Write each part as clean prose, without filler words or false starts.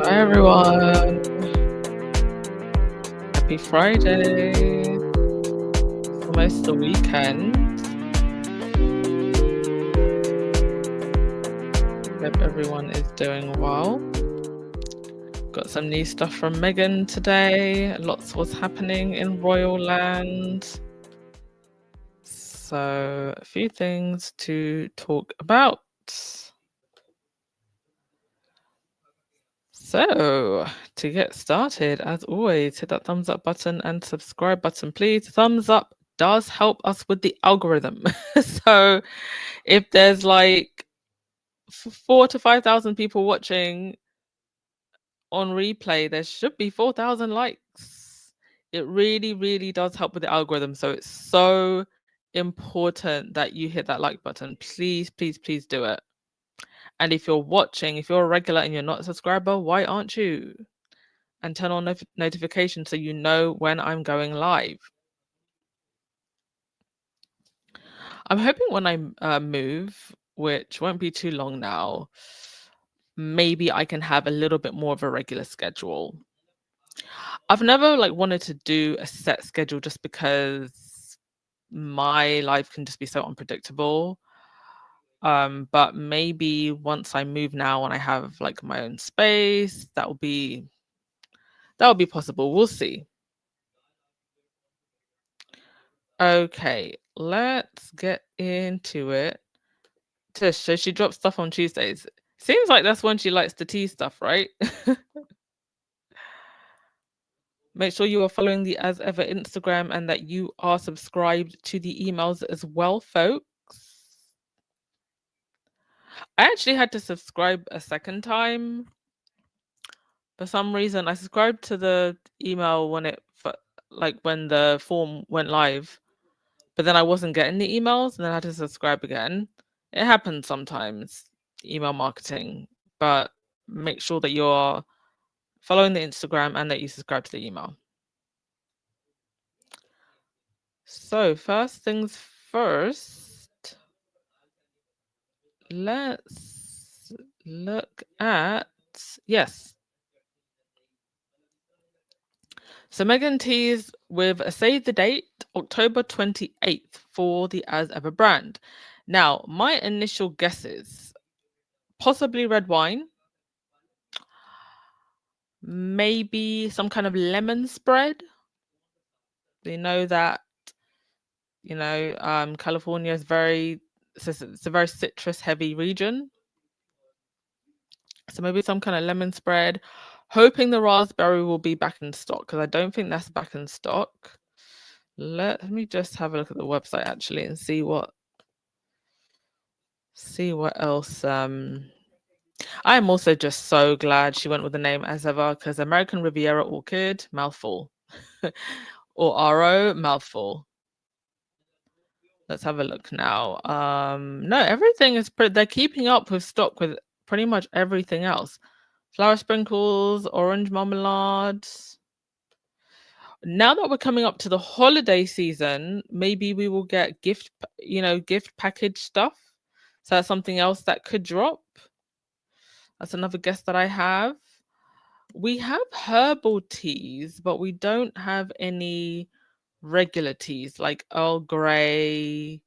Hi everyone. Happy Friday. It's almost the weekend. Hope everyone is doing well. Got some new stuff from Meghan today. Lots was happening in Royal Land. So a few things to talk about. So, to get started, as always, hit that thumbs up button and subscribe button, please. Thumbs up does help us with the algorithm. So, if there's like 4,000 to 5,000 people watching on replay, there should be 4,000 likes. It really, really does help with the algorithm. So, it's so important that you hit that like button. Please, please, please do it. And if you're watching, if you're a regular and you're not a subscriber, why aren't you? And turn on notifications so you know when I'm going live. I'm hoping when I move, which won't be too long now, maybe I can have a little bit more of a regular schedule. I've never wanted to do a set schedule just because my life can just be so unpredictable. But maybe once I move now and I have my own space, that will be possible. We'll see. Okay, let's get into it. Tish, so she drops stuff on Tuesdays. Seems like that's when she likes to tease stuff, right? Make sure you are following the As Ever Instagram and that you are subscribed to the emails as well, folks. I actually had to subscribe a second time. For some reason, I subscribed to the email when when the form went live, but then I wasn't getting the emails, and then I had to subscribe again. It happens sometimes, email marketing, but make sure that you're following the Instagram and that you subscribe to the email. So first things first, let's look at, yes. So Meghan teased with a save the date, October 28th for the As Ever brand. Now, my initial guesses, possibly red wine, maybe some kind of lemon spread. They know that, California is it's a very citrus heavy region. So maybe some kind of lemon spread. Hoping the raspberry will be back in stock because I don't think that's back in stock. Let me just have a look at the website actually and see what else. I'm also just so glad she went with the name As Ever because American Riviera Orchid, mouthful. Or RO, mouthful. Let's have a look now. No, everything is they're keeping up with stock with pretty much everything else. Flower sprinkles, orange marmalade. Now that we're coming up to the holiday season, maybe we will get gift package stuff. So that's something else that could drop. That's another guess that I have. We have herbal teas, but we don't have any regular teas like Earl Grey,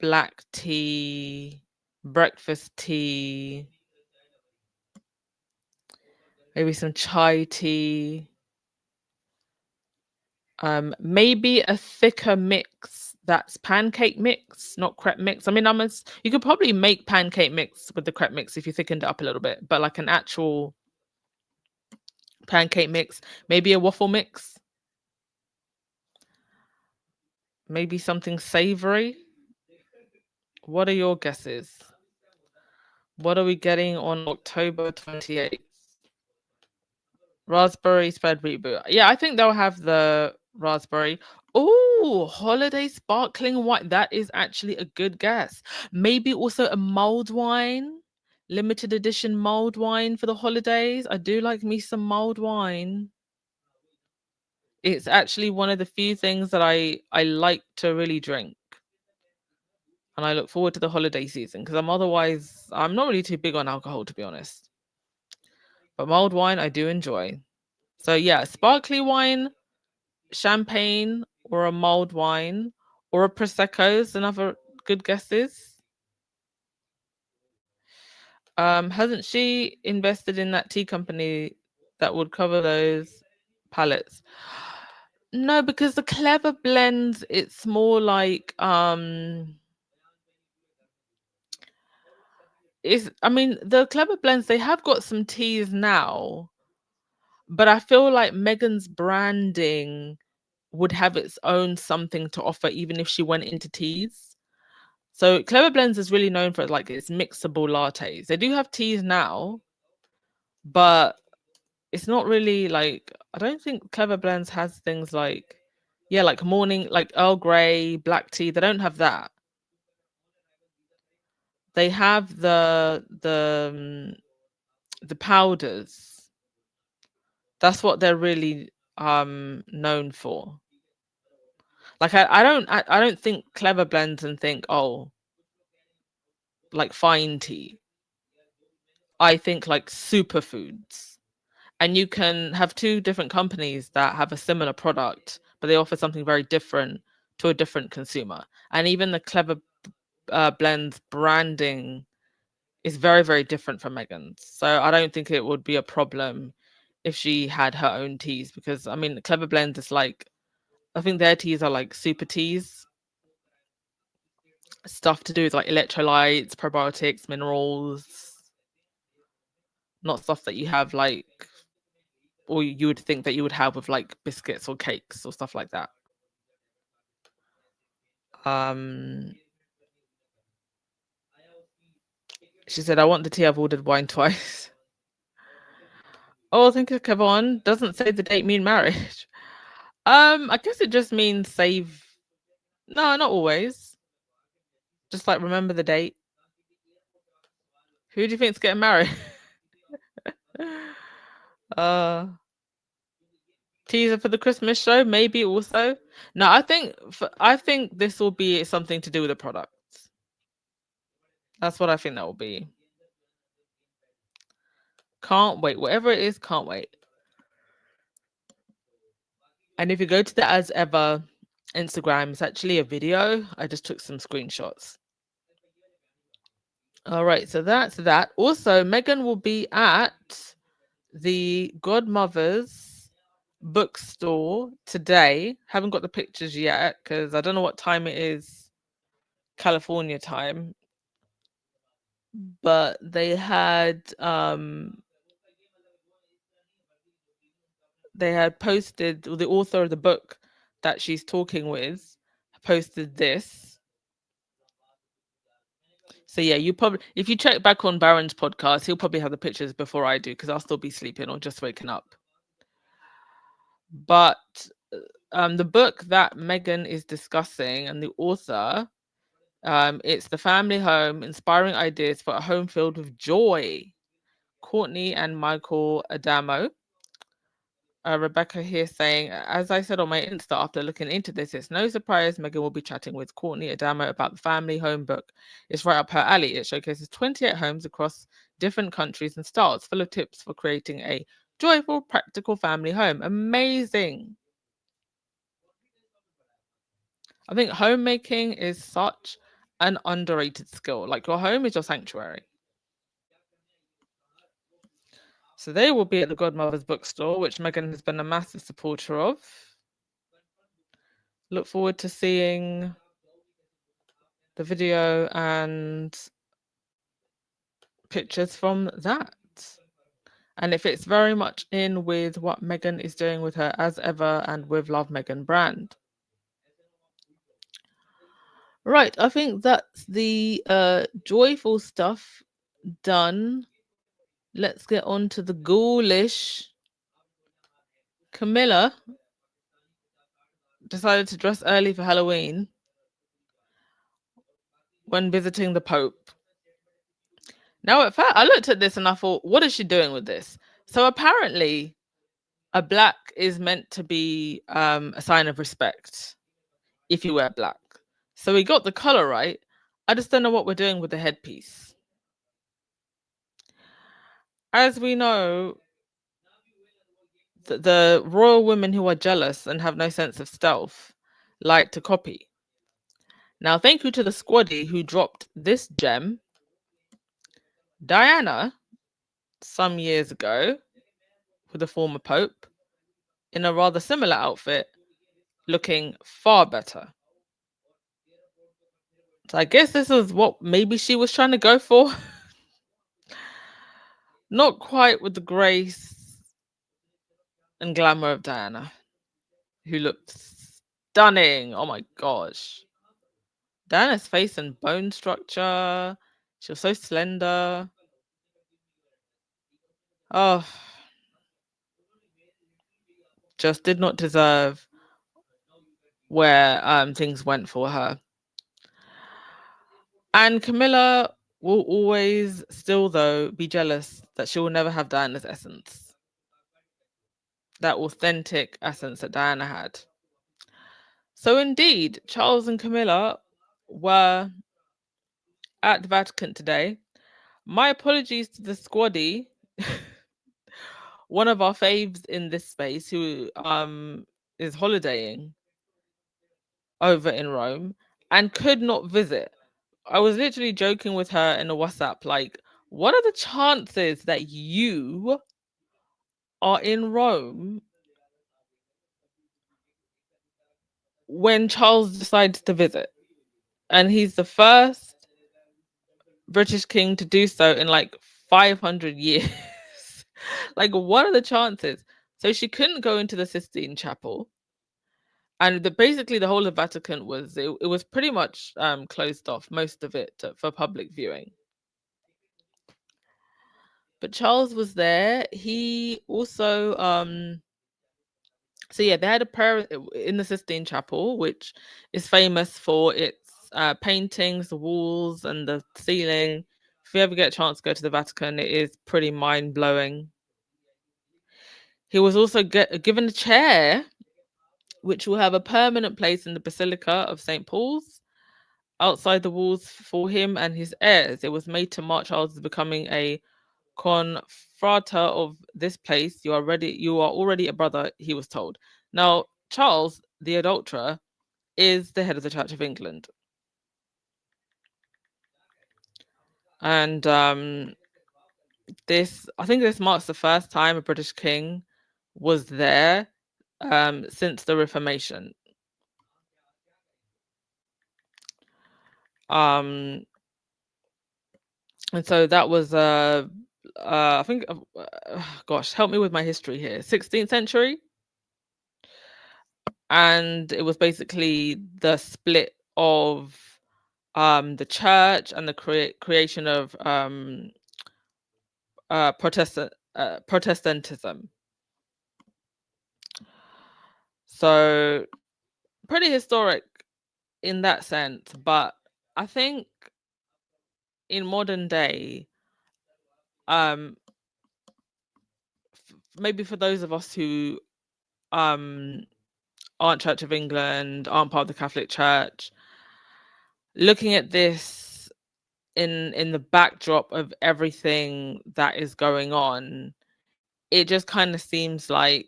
black tea, breakfast tea, maybe some chai tea. Maybe a thicker mix that's pancake mix, not crepe mix. I mean, you could probably make pancake mix with the crepe mix if you thickened it up a little bit, but like an actual pancake mix, maybe a waffle mix, maybe something savory. What are your guesses? What are we getting on October 28th? Raspberry spread reboot. Yeah, I think they'll have the raspberry. Oh, holiday sparkling wine. That is actually a good guess. Maybe also a mulled wine, limited edition mulled wine for the holidays. I do like me some mulled wine. It's actually one of the few things that I like to really drink. And I look forward to the holiday season because I'm not really too big on alcohol, to be honest. but mulled wine I do enjoy. So yeah, sparkly wine, champagne, or a mulled wine, or a prosecco is another good guesses. Hasn't she invested in that tea company that would cover those palettes? No, because the clever blends, it's more like the clever blends, they have got some teas now, but I feel like Meghan's branding would have its own something to offer even if she went into teas. So Clever Blends is really known for like its mixable lattes. They do have teas now, but it's not really like, I don't think Clever Blends has things like, yeah, like morning, like Earl Grey, black tea. They don't have that. They have the powders. That's what they're really known for. Like I don't think Clever Blends and think, oh, like fine tea. I think like superfoods. And you can have two different companies that have a similar product, but they offer something very different to a different consumer. And even the Clever Blends branding is very, very different from Meghan's. So I don't think it would be a problem if she had her own teas, because I mean, Clever Blends is like, I think their teas are like super teas, stuff to do with like electrolytes, probiotics, minerals, not stuff that you have like, or you would think that you would have with like biscuits or cakes or stuff like that. She said, I want the tea, I've ordered wine twice. Oh, thank you, Kevon. Doesn't say the date mean marriage. I guess it just means save. No, not always. Just like remember the date. Who do you think's getting married? Teaser for the Christmas show, maybe also. No, I think this will be something to do with the products. That's what I think that will be. Can't wait. Whatever it is, can't wait. And if you go to the As Ever Instagram, it's actually a video. I just took some screenshots. All right, so that's that. Also, Meghan will be at the Godmother's bookstore today. Haven't got the pictures yet because I don't know what time it is, California time. But they had posted, the author of the book that she's talking with posted this. So yeah, you probably, if you check back on Baron's podcast, he'll probably have the pictures before I do because I'll still be sleeping or just waking up. But the book that Meghan is discussing and the author, it's The Family Home: Inspiring Ideas for a Home Filled with Joy. Courtney and Michael Adamo. Rebecca here saying, as I said on my Insta after looking into this, it's no surprise Meghan will be chatting with Courtney Adamo about the family home book. It's right up her alley. It showcases 28 homes across different countries and styles, full of tips for creating a joyful, practical family home. Amazing. I think homemaking is such an underrated skill. Like your home is your sanctuary. So they will be at the Godmother's bookstore, which Meghan has been a massive supporter of. Look forward to seeing the video and pictures from that. And if it's very much in with what Meghan is doing with her As Ever and with Love Meghan brand. Right, I think that's the joyful stuff done. Let's get on to the ghoulish. Camilla decided to dress early for Halloween when visiting the Pope. Now, at first, I looked at this and I thought, what is she doing with this? So apparently, a black is meant to be a sign of respect if you wear black. So we got the color right. I just don't know what we're doing with the headpiece. As we know, the royal women who are jealous and have no sense of stealth like to copy. Now, thank you to the squaddy who dropped this gem. Diana, some years ago, with the former Pope, in a rather similar outfit, looking far better. So I guess this is what maybe she was trying to go for. Not quite with the grace and glamour of Diana, who looked stunning. Oh my gosh. Diana's face and bone structure. She was so slender. Oh, just did not deserve where things went for her. And Camilla will always still, though, be jealous that she will never have Diana's essence. That authentic essence that Diana had. So indeed, Charles and Camilla were at the Vatican today. My apologies to the squaddy, one of our faves in this space who is holidaying over in Rome and could not visit. I was literally joking with her in a WhatsApp, like, what are the chances that you are in Rome when Charles decides to visit? And he's the first British king to do so in like 500 years. Like, what are the chances? So she couldn't go into the Sistine Chapel. And basically the whole of Vatican was, it was pretty much closed off, most of it for public viewing. But Charles was there. He also so yeah, they had a prayer in the Sistine Chapel, which is famous for its paintings, the walls, and the ceiling. If you ever get a chance to go to the Vatican, it is pretty mind blowing. He was also given a chair, which will have a permanent place in the Basilica of St. Paul's, outside the walls for him and his heirs. It was made to mark Charles as becoming a confrater of this place. You are already a brother, he was told. Now, Charles, the adulterer, is the head of the Church of England. And I think this marks the first time a British king was there since the Reformation. And so that was I think gosh, help me with my history here. 16th century. And it was basically the split of the church and the creation of Protestantism. So pretty historic in that sense, but I think in modern day, maybe for those of us who aren't Church of England, aren't part of the Catholic Church, looking at this in the backdrop of everything that is going on, it just kind of seems like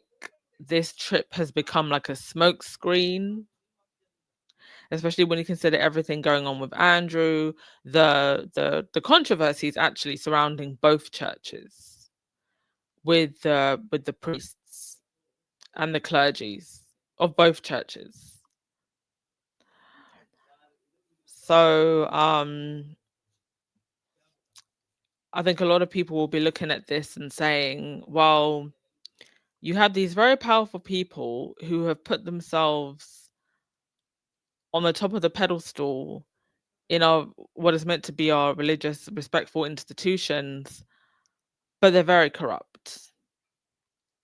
this trip has become like a smokescreen, especially when you consider everything going on with Andrew, the controversies actually surrounding both churches with the priests and the clergies of both churches. So I think a lot of people will be looking at this and saying, well, you have these very powerful people who have put themselves on the top of the pedestal in our what is meant to be our religious, respectful institutions, but they're very corrupt.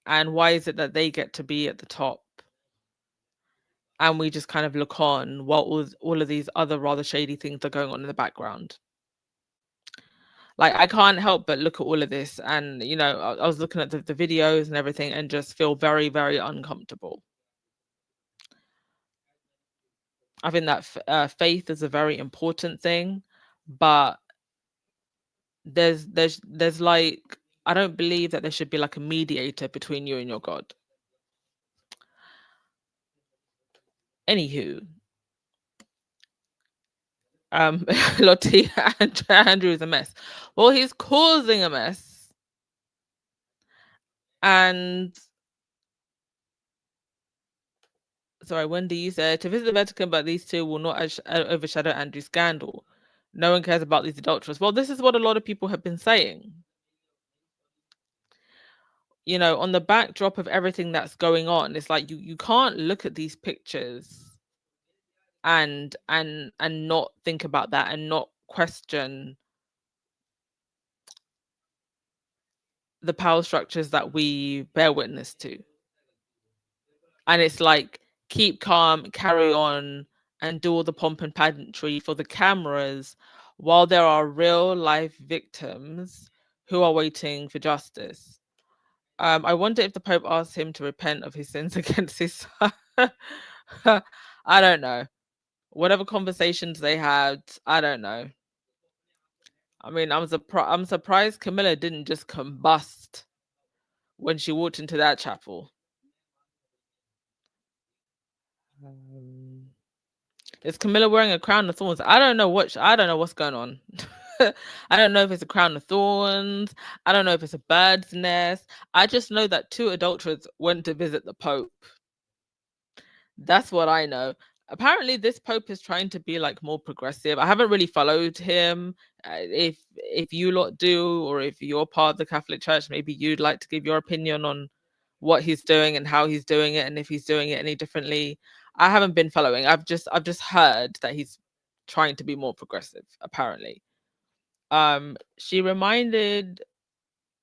And why is it that they get to be at the top? And we just kind of look on while all of these other rather shady things are going on in the background. Like, I can't help but look at all of this and, I was looking at the videos and everything and just feel very, very uncomfortable. I think that faith is a very important thing, but there's like, I don't believe that there should be like a mediator between you and your God. Anywho, Lottie Andrew is a mess. Well, he's causing a mess, and sorry, Wendy, you said to visit the Vatican, but these two will not overshadow Andrew's scandal. No one cares about these adulterers. Well, this is what a lot of people have been saying. You know, on the backdrop of everything that's going on, it's like you can't look at these pictures and not think about that and not question the power structures that we bear witness to. And it's like, keep calm, carry on, and do all the pomp and pageantry for the cameras while there are real life victims who are waiting for justice. I wonder if the Pope asked him to repent of his sins against his son. I don't know. Whatever conversations they had, I don't know. I mean, I'm surprised Camilla didn't just combust when she walked into that chapel. Is Camilla wearing a crown of thorns? I don't know what's going on. I don't know if it's a crown of thorns. I don't know if it's a bird's nest. I just know that 2 adulterers went to visit the Pope. That's what I know. Apparently, this Pope is trying to be like more progressive. I haven't really followed him. If you lot do, or if you're part of the Catholic Church, maybe you'd like to give your opinion on what he's doing and how he's doing it, and if he's doing it any differently. I haven't been following. I've just heard that he's trying to be more progressive, apparently. She reminded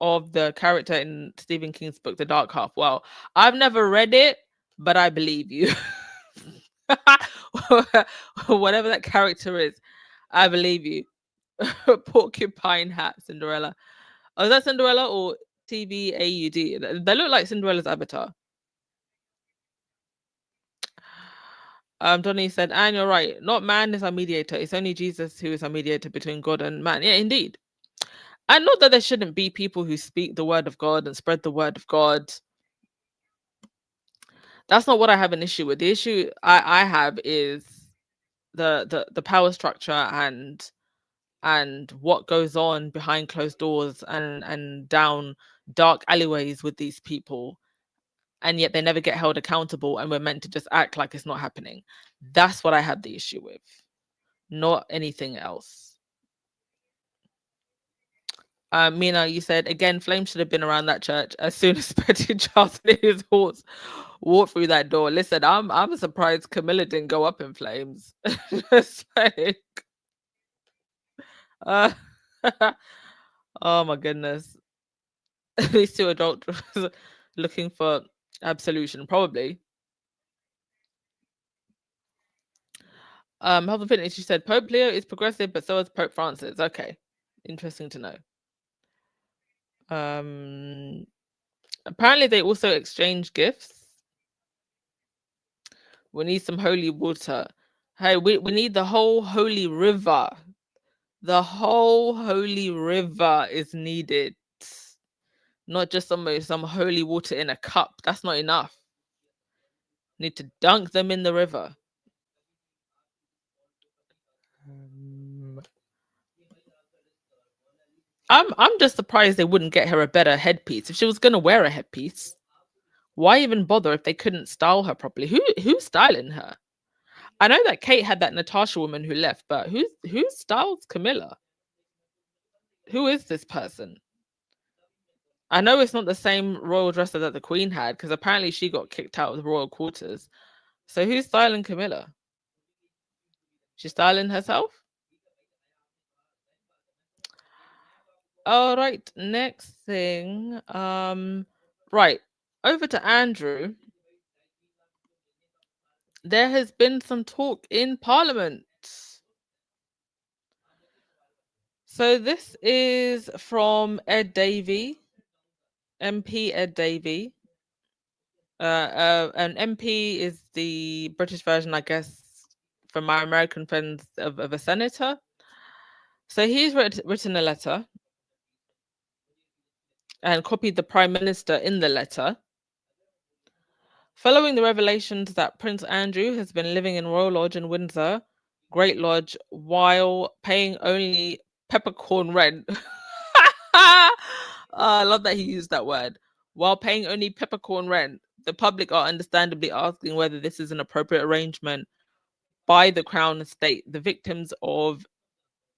of the character in Stephen King's book, The Dark Half. Well, I've never read it, but I believe you. Whatever that character is, I believe you. Porcupine hat, Cinderella. Oh, is that Cinderella or TVAUD? They look like Cinderella's avatar. Donnie said, and you're right. Not man is our mediator. It's only Jesus who is our mediator between God and man. Yeah, indeed. And not that there shouldn't be people who speak the word of God and spread the word of God. That's not what I have an issue with. The issue I have is the power structure and what goes on behind closed doors and down dark alleyways with these people, and yet they never get held accountable, and we're meant to just act like it's not happening. That's what I had the issue with, not anything else. Mina, you said again, Flame should have been around that church as soon as Betty Charles and his horse walked through that door. Listen, I'm surprised Camilla didn't go up in flames. Just like, oh my goodness. These 2 adults looking for absolution, probably. Health and Fitness, you said Pope Leo is progressive, but so is Pope Francis. Okay, interesting to know. Apparently they also exchange gifts. We need some holy water. Hey, we need the whole holy river. The whole holy river is needed. Not just some holy water in a cup. That's not enough. Need to dunk them in the river. I'm just surprised they wouldn't get her a better headpiece. If she was gonna wear a headpiece, why even bother if they couldn't style her properly? Who's styling her? I know that Kate had that Natasha woman who left, but who styles Camilla? Who is this person? I know it's not the same royal dresser that the Queen had, because apparently she got kicked out of the royal quarters. So who's styling Camilla? She's styling herself? All right, next thing. Right, over to Andrew. There has been some talk in Parliament. So this is from Ed Davey, MP Ed Davey. An MP is the British version, I guess, for my American friends, of a senator. So he's written a letter and copied the Prime Minister in the letter, Following the revelations that Prince Andrew has been living in Royal Lodge in Windsor, Great Lodge, while paying only peppercorn rent. I love that he used that word. While paying only peppercorn rent, the public are understandably asking whether this is an appropriate arrangement by the Crown Estate. The victims of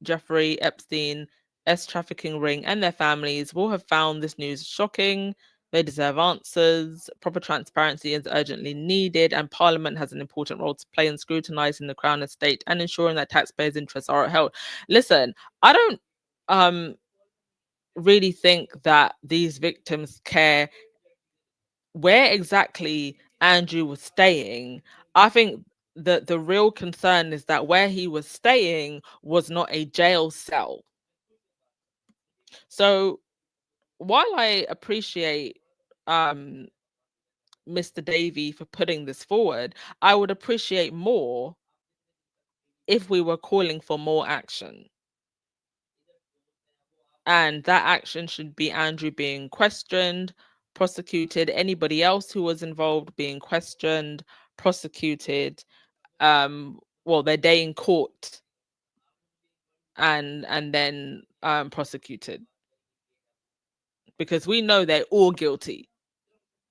Jeffrey Epstein trafficking ring and their families will have found this news shocking. They deserve answers. Proper transparency is urgently needed, and Parliament has an important role to play in scrutinising the Crown Estate and ensuring that taxpayers' interests are upheld. Listen, I don't really think that these victims care where exactly Andrew was staying. I think the real concern is that where he was staying was not a jail cell. So while I appreciate Mr. Davey for putting this forward, I would appreciate more if we were calling for more action. And that action should be Andrew being questioned, prosecuted, anybody else who was involved being questioned, prosecuted, their day in court, and then prosecuted. Because we know they're all guilty,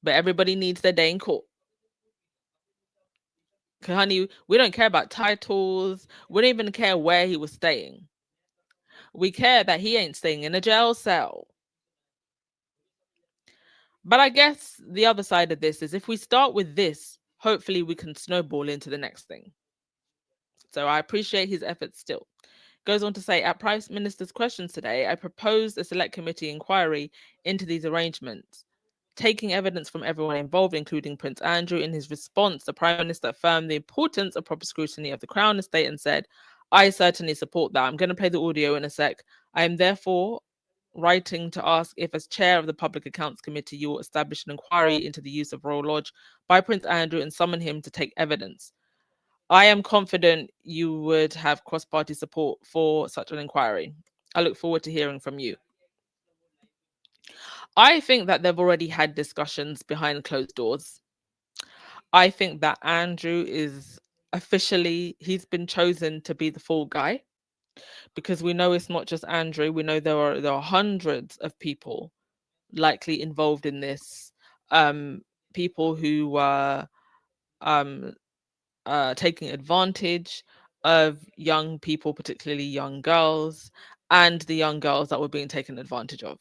but everybody needs their day in court. Honey, we don't care about titles. We don't even care where he was staying. We care that he ain't staying in a jail cell. But I guess the other side of this is if we start with this, hopefully we can snowball into the next thing. So I appreciate his efforts still. Goes on to say, at Prime Minister's questions today, I proposed a select committee inquiry into these arrangements, taking evidence from everyone involved, including Prince Andrew. In his response, the Prime Minister affirmed the importance of proper scrutiny of the Crown Estate and said, I certainly support that. I'm going to play the audio in a sec. I am therefore writing to ask if, as chair of the Public Accounts Committee, you will establish an inquiry into the use of Royal Lodge by Prince Andrew and summon him to take evidence. I am confident you would have cross-party support for such an inquiry. I look forward to hearing from you. I think that they've already had discussions behind closed doors. I think that Andrew is officially, he's been chosen to be the fall guy, because we know it's not just Andrew. We know there are hundreds of people likely involved in this. People who were taking advantage of young people, particularly young girls, and the young girls that were being taken advantage of.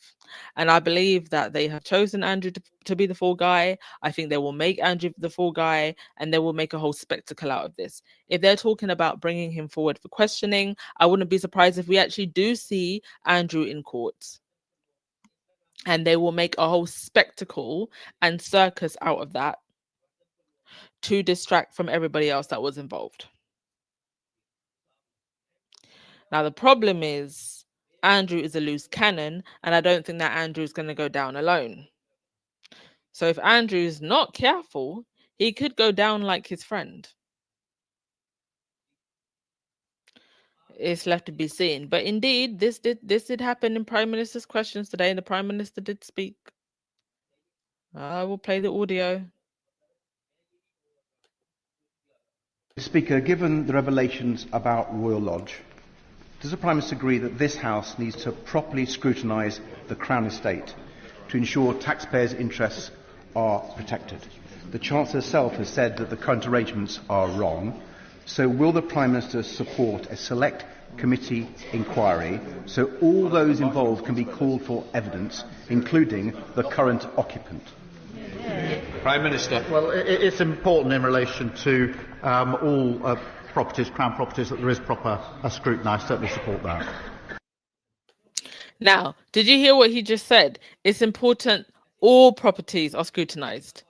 And I believe that they have chosen Andrew to be the fall guy. I think they will make Andrew the fall guy, and they will make a whole spectacle out of this. If they're talking about bringing him forward for questioning, I wouldn't be surprised if we actually do see Andrew in court. And they will make a whole spectacle and circus out of that to distract from everybody else that was involved. Now, the problem is Andrew is a loose cannon, and I don't think that Andrew is going to go down alone. So if Andrew is not careful, he could go down like his friend. It's left to be seen. But indeed, this did happen in Prime Minister's questions today, and the Prime Minister did speak. I will play the audio. Speaker, given the revelations about Royal Lodge, does the Prime Minister agree that this House needs to properly scrutinise the Crown Estate to ensure taxpayers' interests are protected? The Chancellor herself has said that the current arrangements are wrong. So will the Prime Minister support a select committee inquiry so all those involved can be called for evidence, including the current occupant? Prime Minister. Well, it's important in relation to all properties, Crown properties, that there is proper scrutiny. I certainly support that. Now, did you hear what he just said? It's important all properties are scrutinised.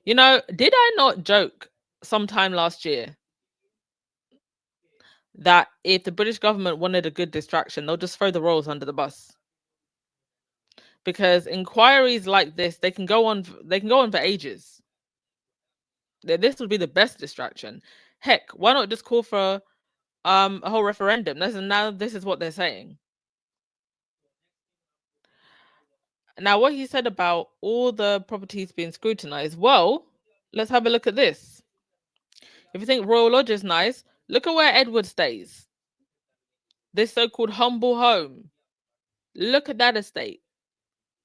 You know, did I not joke sometime last year that if the British government wanted a good distraction, they'll just throw the royals under the bus? Because inquiries like this, they can go on for ages. This would be the best distraction. Heck, why not just call for a whole referendum? Now this is what they're saying. Now, what he said about all the properties being scrutinized, well, let's have a look at this. If you think Royal Lodge is nice, look at where Edward stays. This so-called humble home. Look at that estate.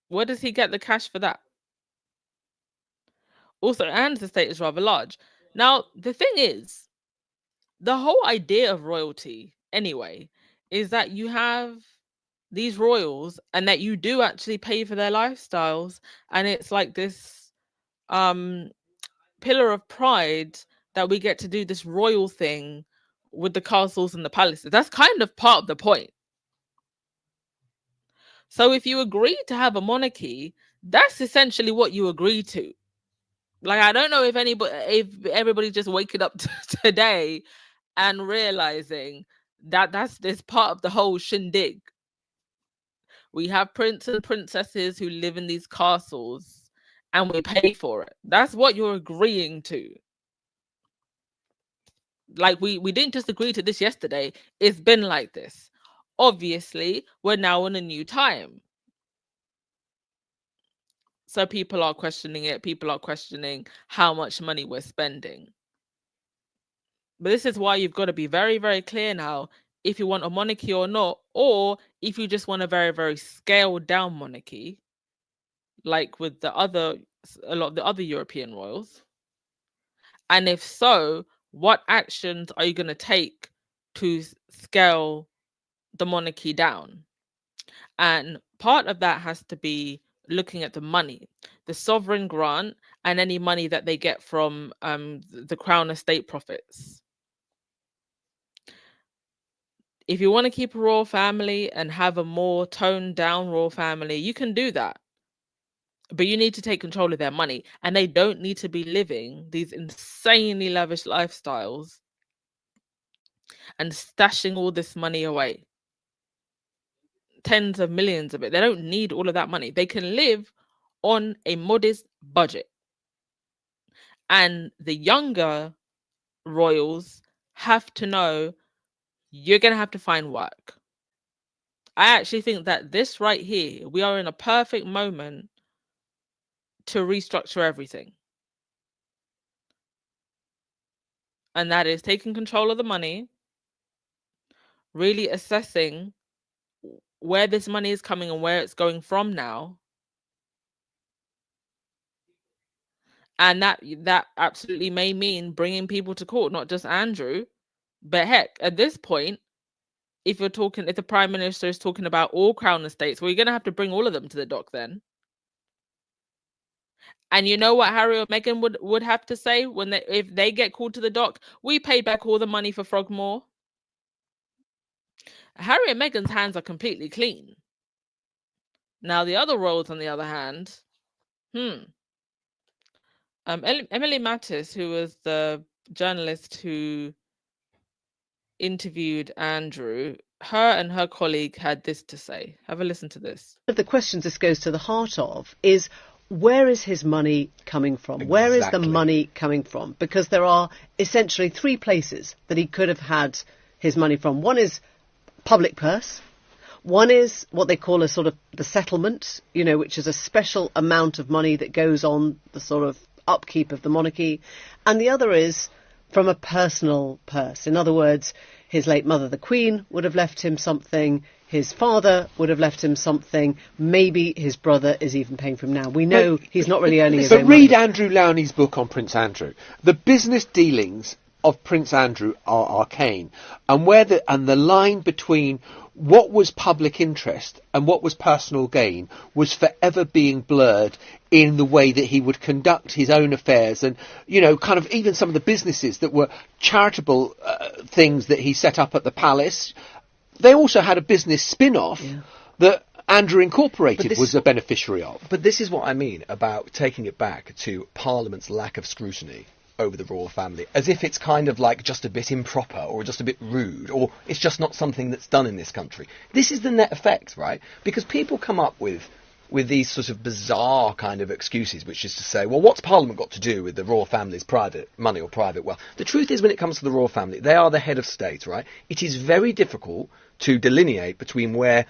Where does he get the cash for that? Also, Anne's estate is rather large. Now, the thing is, the whole idea of royalty, anyway, is that you have these royals and that you do actually pay for their lifestyles, and it's like this pillar of pride that we get to do this royal thing with the castles and the palaces. That's kind of part of the point. So if you agree to have a monarchy, that's essentially what you agree to. Like, I don't know if everybody just waking up today and realizing that that's this part of the whole shindig. We have princes and princesses who live in these castles and we pay for it. That's what you're agreeing to. Like, we didn't just agree to this yesterday. It's been like this. Obviously, we're now in a new time. So people are questioning it. People are questioning how much money we're spending. But this is why you've got to be very, very clear now if you want a monarchy or not, or if you just want a very, very scaled down monarchy, like with a lot of the other European royals. And if so, what actions are you going to take to scale the monarchy down? And part of that has to be looking at the money, the sovereign grant, and any money that they get from the crown estate profits. If you want to keep a royal family and have a more toned down royal family, you can do that. But you need to take control of their money, and they don't need to be living these insanely lavish lifestyles and stashing all this money away. Tens of millions of it. They don't need all of that money. They can live on a modest budget. And the younger royals have to know you're going to have to find work. I actually think that this right here, we are in a perfect moment to restructure everything. And that is taking control of the money, really assessing where this money is coming and where it's going from now. And that absolutely may mean bringing people to court, not just Andrew. But heck, at this point, if the Prime Minister is talking about all Crown estates, well, you're going to have to bring all of them to the dock then. And you know what Harry or Meghan would have to say if they get called to the dock? We paid back all the money for Frogmore. Harry and Meghan's hands are completely clean. Now, the other royals, on the other hand, Emily Mattis, who was the journalist who interviewed Andrew, her and her colleague had this to say. Have a listen to this. One of the questions this goes to the heart of is, where is his money coming from? Exactly. Where is the money coming from? Because there are essentially three places that he could have had his money from. One is public purse. One is what they call a sort of the settlement, which is a special amount of money that goes on the sort of upkeep of the monarchy. And the other is from a personal purse. In other words, his late mother, the Queen, would have left him something. His father would have left him something. Maybe his brother is even paying for him now. We know he's not really earning his own money. But read Andrew Lowney's book on Prince Andrew. The business dealings of Prince Andrew are arcane. And the line between what was public interest and what was personal gain was forever being blurred in the way that he would conduct his own affairs, and kind of even some of the businesses that were charitable things that he set up at the palace. They also had a business spin-off that Andrew Incorporated was a beneficiary of. But this is what I mean about taking it back to Parliament's lack of scrutiny over the royal family, as if it's kind of like just a bit improper or just a bit rude, or it's just not something that's done in this country. This is the net effect, right? Because people come up with these sort of bizarre kind of excuses, which is to say, well, what's Parliament got to do with the royal family's private money or private wealth? The truth is, when it comes to the royal family, they are the head of state, right? It is very difficult to delineate between where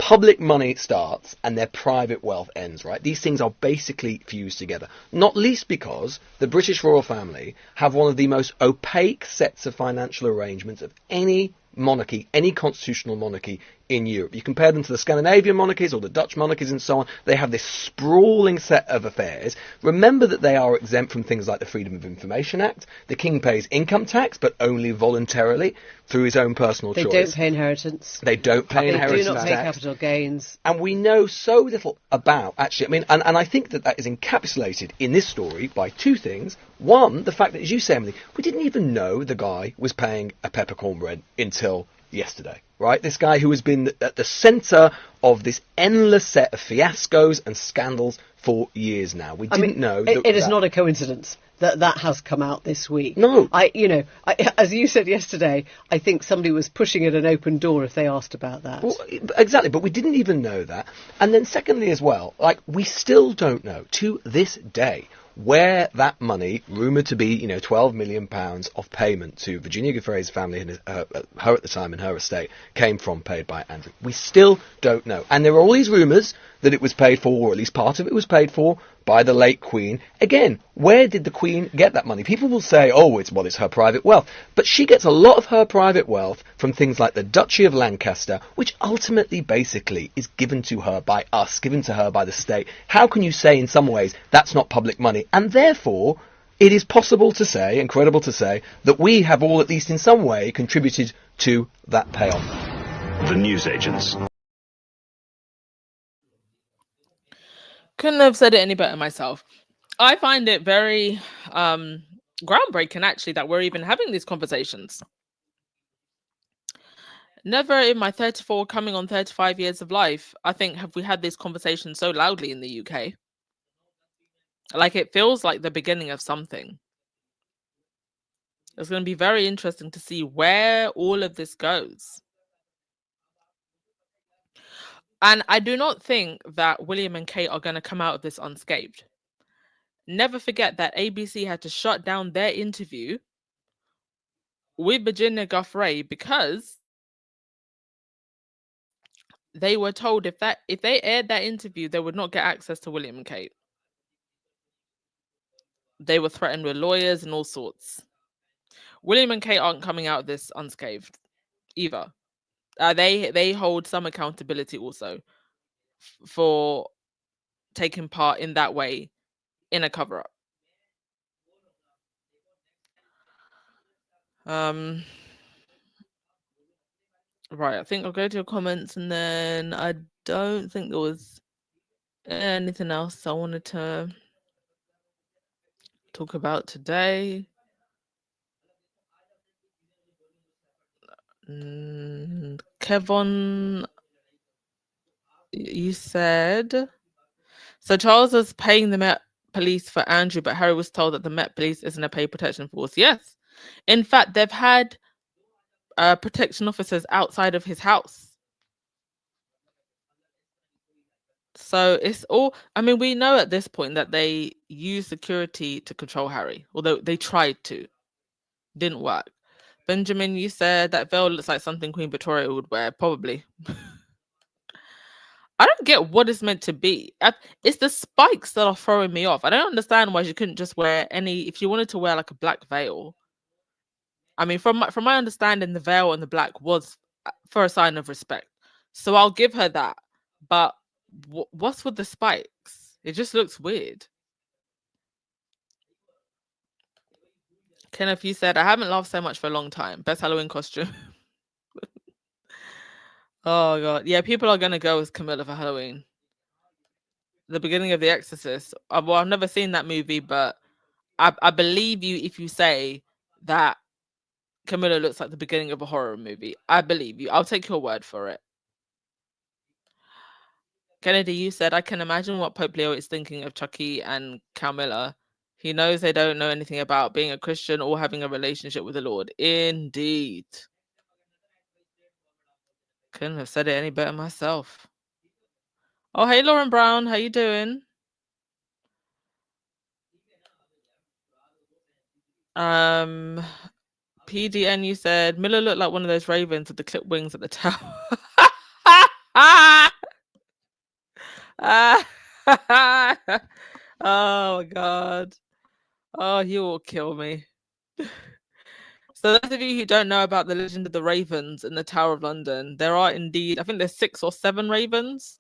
public money starts and their private wealth ends, right? These things are basically fused together, not least because the British royal family have one of the most opaque sets of financial arrangements of any monarchy, any constitutional monarchy in Europe. You compare them to the Scandinavian monarchies or the Dutch monarchies and so on, they have this sprawling set of affairs. Remember that they are exempt from things like the Freedom of Information Act. The king pays income tax, but only voluntarily through his own personal choice. They don't pay inheritance. They don't pay inheritance They do not pay tax. capital gains. And we know so little about, actually, I mean, and I think that is encapsulated in this story by two things. One, the fact that, as you say, Emily, we didn't even know the guy was paying a peppercorn rent until yesterday, right? This guy who has been at the centre of this endless set of fiascos and scandals for years now. We didn't know. It is not a coincidence that has come out this week. No. As you said yesterday, I think somebody was pushing at an open door if they asked about that. Well, exactly, but we didn't even know that. And then secondly as well, we still don't know to this day where that money, rumoured to be, £12 million of payment to Virginia Giuffre's family and her at the time and her estate came from, paid by Andrew. We still don't know. And there are all these rumours that it was paid for, or at least part of it was paid for, by the late Queen. Again, where did the Queen get that money? People will say, it's her private wealth. But she gets a lot of her private wealth from things like the Duchy of Lancaster, which ultimately, basically, is given to her by us, given to her by the state. How can you say, in some ways, that's not public money? And therefore, it is possible to say, and credible to say, that we have all, at least in some way, contributed to that payoff. The newsagents. Couldn't have said it any better myself. I find it very groundbreaking, actually, that we're even having these conversations. Never in my 34, coming on 35 years of life, I think, have we had this conversation so loudly in the UK. It feels like the beginning of something. It's going to be very interesting to see where all of this goes. And I do not think that William and Kate are going to come out of this unscathed. Never forget that ABC had to shut down their interview with Virginia Giuffre because they were told if they aired that interview, they would not get access to William and Kate. They were threatened with lawyers and all sorts. William and Kate aren't coming out of this unscathed either. They hold some accountability also for taking part in that way in a cover-up. Right, I think I'll go to your comments, and then I don't think there was anything else I wanted to talk about today. Kevin, you said, so Charles was paying the Met Police for Andrew, but Harry was told that the Met Police isn't a paid protection force. Yes. In fact, they've had protection officers outside of his house. So it's all, we know at this point that they use security to control Harry, although they tried to. Didn't work. Benjamin, you said that veil looks like something Queen Victoria would wear. Probably. I don't get what it's meant to be. It's the spikes that are throwing me off. I don't understand why she couldn't just wear any, if you wanted to wear a black veil. From my understanding, the veil and the black was for a sign of respect. So I'll give her that. But what's with the spikes? It just looks weird. Kenneth, you said, I haven't laughed so much for a long time. Best Halloween costume. Oh, God. Yeah, people are going to go as Camilla for Halloween. The beginning of The Exorcist. Well, I've never seen that movie, but I believe you if you say that Camilla looks like the beginning of a horror movie. I believe you. I'll take your word for it. Kennedy, you said, I can imagine what Pope Leo is thinking of Chucky and Camilla. He knows they don't know anything about being a Christian or having a relationship with the Lord. Indeed. Couldn't have said it any better myself. Oh, hey, Lauren Brown. How you doing? PDN, you said, Miller looked like one of those ravens with the clipped wings at the top. Ah, oh my god. Oh, he will kill me. So those of you who don't know about the legend of the ravens in the Tower of London, there are indeed, I think there's 6 or 7 ravens,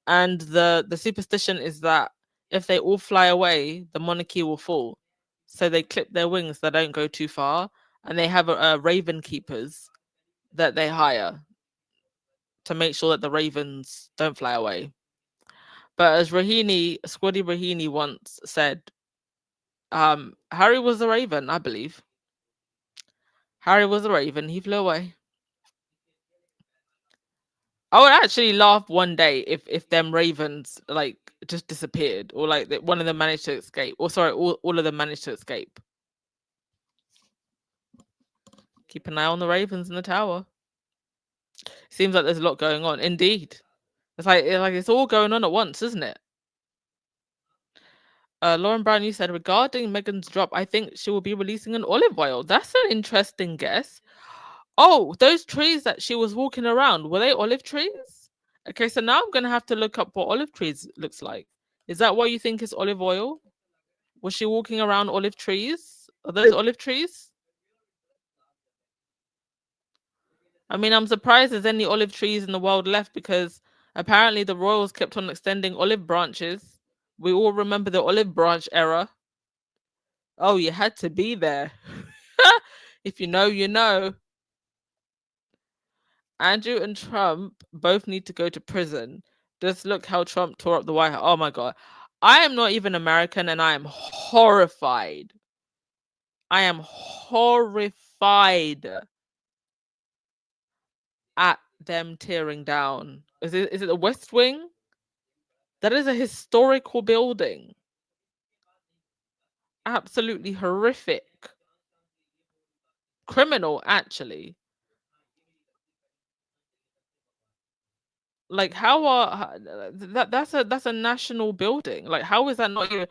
and the superstition is that if they all fly away, the monarchy will fall. So they clip their wings so they don't go too far, and they have raven keepers that they hire to make sure that the ravens don't fly away. But as Squaddy Rahini once said, Harry was a raven, I believe. Harry was a raven, he flew away. I would actually laugh one day if them ravens like just disappeared, or like one of them managed to escape, or sorry, all of them managed to escape. Keep an eye on the ravens in the tower. Seems like there's a lot going on. Indeed, it's like it's all going on at once, isn't it? Lauren Brown, you said regarding Meghan's drop, I think she will be releasing an olive oil. That's an interesting guess. Oh, those trees that she was walking around, were they olive trees? Okay, so now I'm gonna have to look up what olive trees looks like. Is that what you think is olive oil? Was she walking around olive trees? Are those olive trees? I mean, I'm surprised there's any olive trees in the world left, because apparently the royals kept on extending olive branches. We all remember the olive branch era. Oh, you had to be there. If you know, you know. Andrew and Trump both need to go to prison. Just look how Trump tore up the White House. Oh my God. I am not even American, and I am horrified. I am horrified at them tearing down. Is it the West Wing? That is a historical building. Absolutely horrific. Criminal, actually. Like, that's a national building. Like, how is that not even?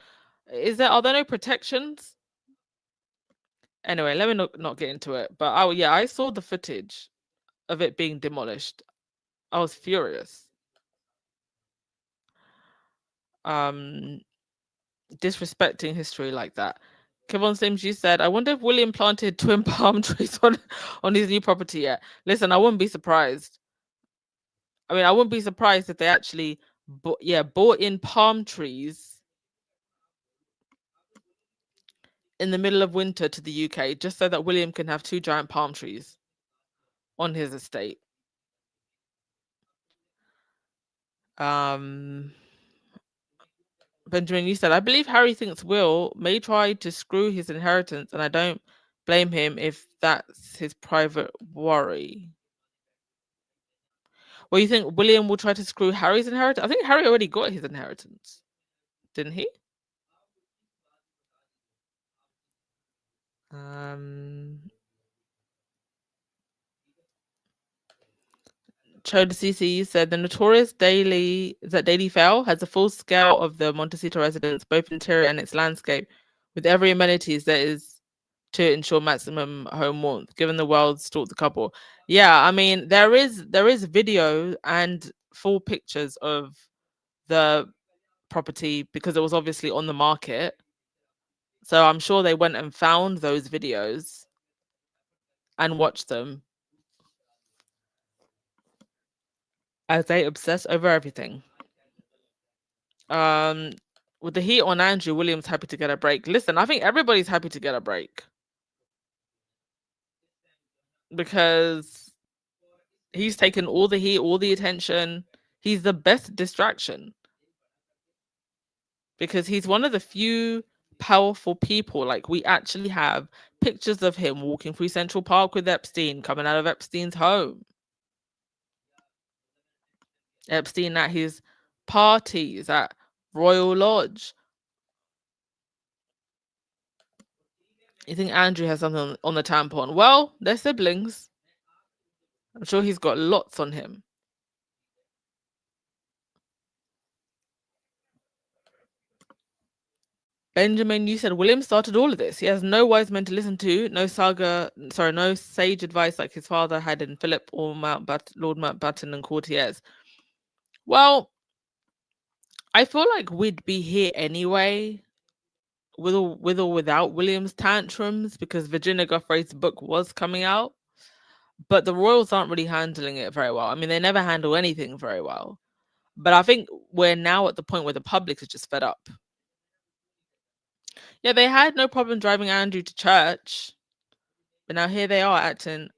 Are there no protections? Anyway, let me not get into it. But I saw the footage of it being demolished. I was furious. Disrespecting history like that. Kevon Sims, you said, I wonder if William planted twin palm trees on his new property yet. Listen, I wouldn't be surprised. I mean, I wouldn't be surprised if they actually bought in palm trees in the middle of winter to the UK, just so that William can have 2 giant palm trees on his estate. Benjamin, you said, I believe Harry thinks Will may try to screw his inheritance, and I don't blame him if that's his private worry. Well, you think William will try to screw Harry's inheritance? I think Harry already got his inheritance, didn't he? Choda CC said the notorious Daily Fail has a full scale of the Montecito residence, both interior and its landscape, with every amenities that is to ensure maximum home warmth. Given the world stalked the couple, yeah, I mean there is video and full pictures of the property, because it was obviously on the market. So I'm sure they went and found those videos and watched them, as they obsess over everything. With the heat on Andrew, William's happy to get a break. Listen, I think everybody's happy to get a break, because he's taken all the heat, all the attention. He's the best distraction, because he's one of the few powerful people. Like, we actually have pictures of him walking through Central Park with Epstein, coming out of Epstein's home. Epstein at his parties at Royal Lodge. You think Andrew has something on the tampon? Well, they're siblings. I'm sure he's got lots on him. Benjamin, you said William started all of this. He has no wise men to listen to, no sage advice like his father had in Philip or Lord Mountbatten and Courtiers. Well, I feel like we'd be here anyway, with or without William's tantrums, because Virginia Giuffre's book was coming out, but the royals aren't really handling it very well. I mean, they never handle anything very well. But I think we're now at the point where the public is just fed up. Yeah, they had no problem driving Andrew to church, but now here they are acting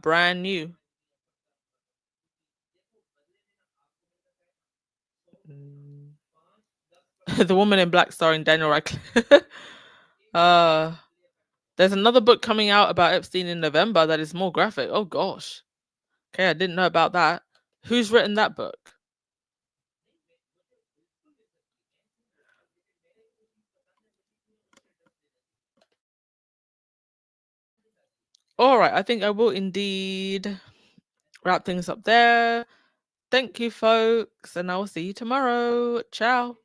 brand new. The Woman in Black starring Daniel Radcliffe. There's another book coming out about Epstein in November that is more graphic. Oh gosh. Okay, I didn't know about that. Who's written that book? All right, I think I will indeed wrap things up there. Thank you, folks, and I will see you tomorrow. Ciao.